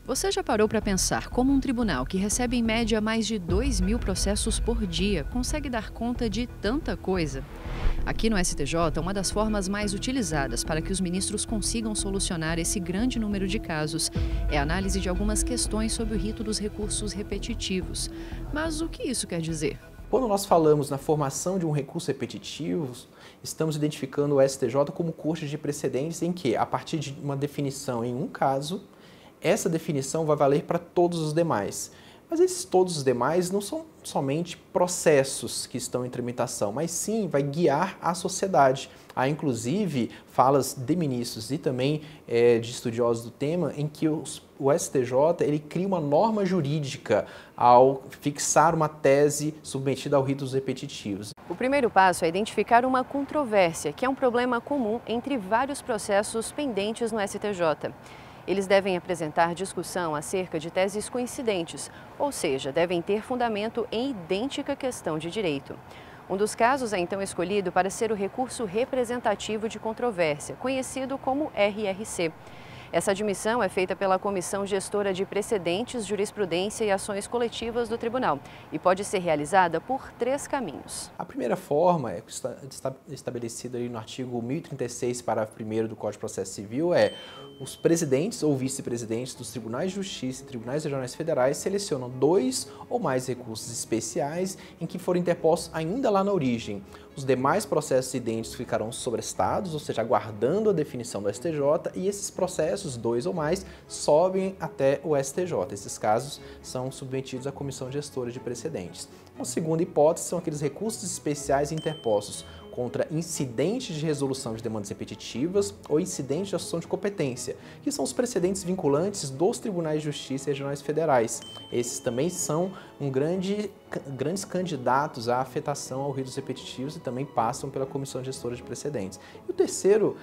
Você já parou para pensar como um tribunal que recebe em média mais de 2.000 processos por dia consegue dar conta de tanta coisa? Aqui no STJ, uma das formas mais utilizadas para que os ministros consigam solucionar esse grande número de casos é a análise de algumas questões sobre o rito dos recursos repetitivos. Mas o que isso quer dizer? Quando nós falamos na formação de um recurso repetitivo, estamos identificando o STJ como corte de precedentes em que, a partir de uma definição em um caso, essa definição vai valer para todos os demais. Mas todos os demais não são somente processos que estão em tramitação, mas sim vai guiar a sociedade. Há inclusive falas de ministros e também de estudiosos do tema em que o STJ ele cria uma norma jurídica ao fixar uma tese submetida ao ritos repetitivos. O primeiro passo é identificar uma controvérsia, que é um problema comum entre vários processos pendentes no STJ. Eles devem apresentar discussão acerca de teses coincidentes, ou seja, devem ter fundamento em idêntica questão de direito. Um dos casos é então escolhido para ser o recurso representativo de controvérsia, conhecido como RRC. Essa admissão é feita pela Comissão Gestora de Precedentes, Jurisprudência e Ações Coletivas do Tribunal e pode ser realizada por 3 caminhos. A primeira forma, estabelecida no artigo 1036, parágrafo 1º do Código de Processo Civil, é os presidentes ou vice-presidentes dos Tribunais de Justiça e Tribunais Regionais Federais selecionam 2 ou mais recursos especiais em que foram interpostos ainda lá na origem. Os demais processos idênticos ficarão sobrestados, ou seja, aguardando a definição do STJ, e esses processos, 2 ou mais, sobem até o STJ. Esses casos são submetidos à Comissão Gestora de Precedentes. Uma segunda hipótese são aqueles recursos especiais interpostos contra incidentes de resolução de demandas repetitivas ou incidentes de assunção de competência, que são os precedentes vinculantes dos Tribunais de Justiça e Regionais Federais. Esses também são grandes candidatos à afetação ao ritos repetitivos e também passam pela Comissão Gestora de Precedentes. E o terceiro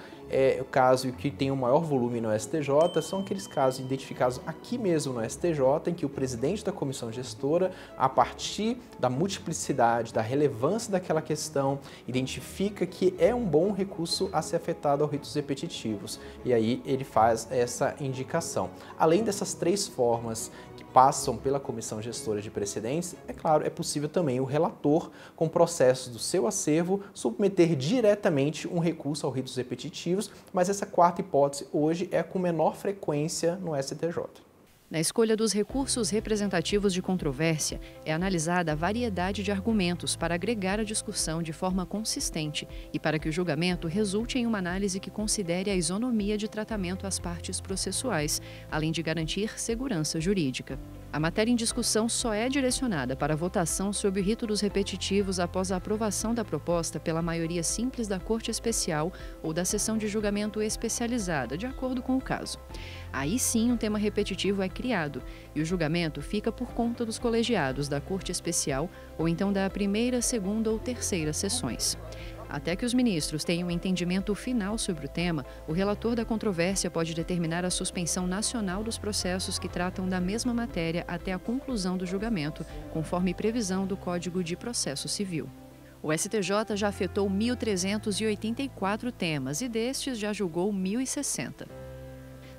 o caso que tem o maior volume no STJ são aqueles casos identificados aqui mesmo no STJ, em que o presidente da Comissão Gestora, a partir da multiplicidade, da relevância daquela questão, identifica que é um bom recurso a ser afetado aos ritos repetitivos. E aí ele faz essa indicação. Além dessas 3 formas que passam pela Comissão Gestora de Precedentes, é claro, é possível também o relator, com processos do seu acervo, submeter diretamente um recurso aos ritos repetitivos, mas essa quarta hipótese hoje é com menor frequência no STJ. Na escolha dos recursos representativos de controvérsia, é analisada a variedade de argumentos para agregar a discussão de forma consistente e para que o julgamento resulte em uma análise que considere a isonomia de tratamento às partes processuais, além de garantir segurança jurídica. A matéria em discussão só é direcionada para a votação sob o rito dos repetitivos após a aprovação da proposta pela maioria simples da Corte Especial ou da Seção de Julgamento Especializada, de acordo com o caso. Aí sim, um tema repetitivo é criado e o julgamento fica por conta dos colegiados da Corte Especial ou então da primeira, segunda ou terceira sessões. Até que os ministros tenham um entendimento final sobre o tema, o relator da controvérsia pode determinar a suspensão nacional dos processos que tratam da mesma matéria até a conclusão do julgamento, conforme previsão do Código de Processo Civil. O STJ já afetou 1.384 temas e destes já julgou 1.060.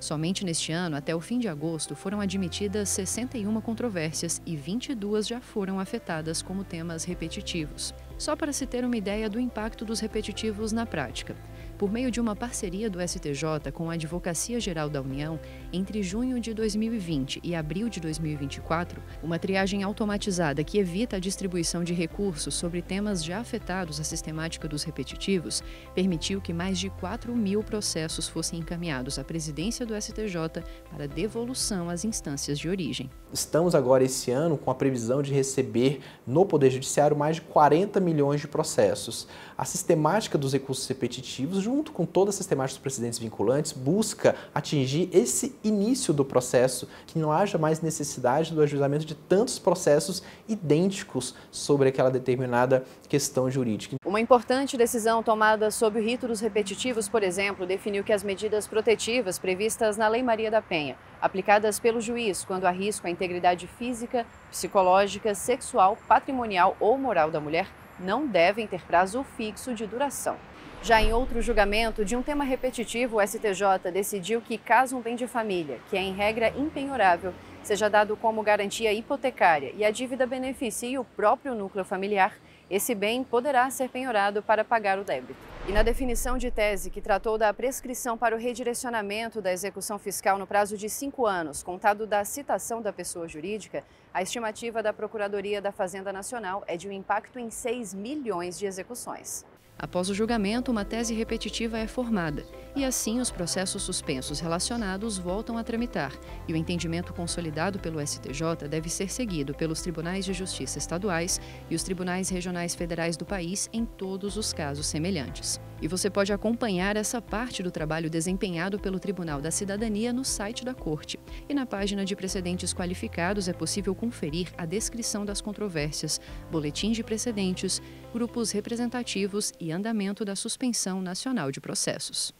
Somente neste ano, até o fim de agosto, foram admitidas 61 controvérsias e 22 já foram afetadas como temas repetitivos. Só para se ter uma ideia do impacto dos repetitivos na prática. Por meio de uma parceria do STJ com a Advocacia Geral da União, entre junho de 2020 e abril de 2024, uma triagem automatizada que evita a distribuição de recursos sobre temas já afetados à sistemática dos repetitivos, permitiu que mais de 4.000 processos fossem encaminhados à presidência do STJ para devolução às instâncias de origem. Estamos agora esse ano com a previsão de receber no Poder Judiciário mais de 40 milhões de processos. A sistemática dos recursos repetitivos, junto com toda a sistemática dos precedentes vinculantes, busca atingir esse início do processo, que não haja mais necessidade do ajuizamento de tantos processos idênticos sobre aquela determinada questão jurídica. Uma importante decisão tomada sob o rito dos repetitivos, por exemplo, definiu que as medidas protetivas previstas na Lei Maria da Penha, aplicadas pelo juiz quando há risco à integridade física, psicológica, sexual, patrimonial ou moral da mulher, não devem ter prazo fixo de duração. Já em outro julgamento de um tema repetitivo, o STJ decidiu que caso um bem de família, que é em regra impenhorável, seja dado como garantia hipotecária e a dívida beneficie o próprio núcleo familiar, esse bem poderá ser penhorado para pagar o débito. E na definição de tese que tratou da prescrição para o redirecionamento da execução fiscal no prazo de 5 anos, contado da citação da pessoa jurídica, a estimativa da Procuradoria da Fazenda Nacional é de um impacto em 6 milhões de execuções. Após o julgamento, uma tese repetitiva é formada e, assim, os processos suspensos relacionados voltam a tramitar e o entendimento consolidado pelo STJ deve ser seguido pelos tribunais de justiça estaduais e os tribunais regionais federais do país em todos os casos semelhantes. E você pode acompanhar essa parte do trabalho desempenhado pelo Tribunal da Cidadania no site da Corte. E na página de precedentes qualificados é possível conferir a descrição das controvérsias, boletim de precedentes, grupos representativos e andamento da suspensão nacional de processos.